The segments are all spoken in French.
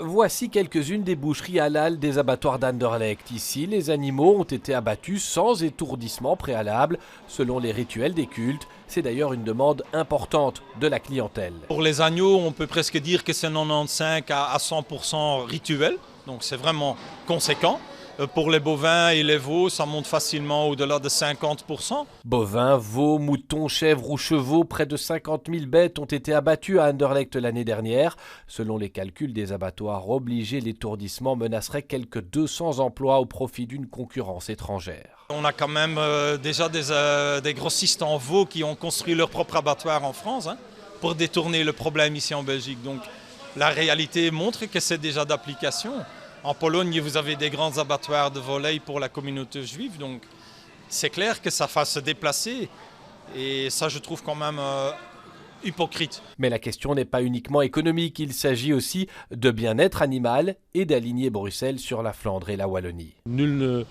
Voici quelques-unes des boucheries halal des abattoirs d'Anderlecht. Ici, les animaux ont été abattus sans étourdissement préalable, selon les rituels des cultes. C'est d'ailleurs une demande importante de la clientèle. Pour les agneaux, on peut presque dire que c'est 95 à 100% rituel, donc c'est vraiment conséquent. Pour les bovins et les veaux, ça monte facilement au-delà de 50%. Bovins, veaux, moutons, chèvres ou chevaux, près de 50 000 bêtes ont été abattues à Anderlecht l'année dernière. Selon les calculs des abattoirs obligés, l'étourdissement menacerait quelques 200 emplois au profit d'une concurrence étrangère. On a quand même déjà des grossistes en veaux qui ont construit leur propre abattoir en France pour détourner le problème ici en Belgique. Donc la réalité montre que c'est déjà d'application. En Pologne, vous avez des grands abattoirs de volailles pour la communauté juive, donc c'est clair que ça fasse se déplacer et ça je trouve quand même hypocrite. Mais la question n'est pas uniquement économique, il s'agit aussi de bien-être animal et d'aligner Bruxelles sur la Flandre et la Wallonie. Nul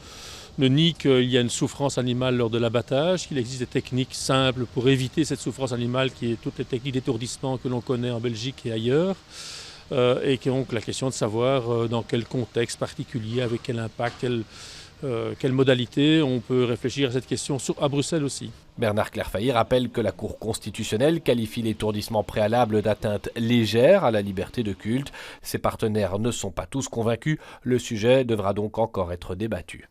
ne nie qu'il y a une souffrance animale lors de l'abattage, qu'il existe des techniques simples pour éviter cette souffrance animale qui est toutes les techniques d'étourdissement que l'on connaît en Belgique et ailleurs. Et donc la question de savoir dans quel contexte particulier, avec quel impact, quelle modalité, on peut réfléchir à cette question à Bruxelles aussi. Bernard Clairfailly rappelle que la Cour constitutionnelle qualifie l'étourdissement préalable d'atteinte légère à la liberté de culte. Ses partenaires ne sont pas tous convaincus, le sujet devra donc encore être débattu.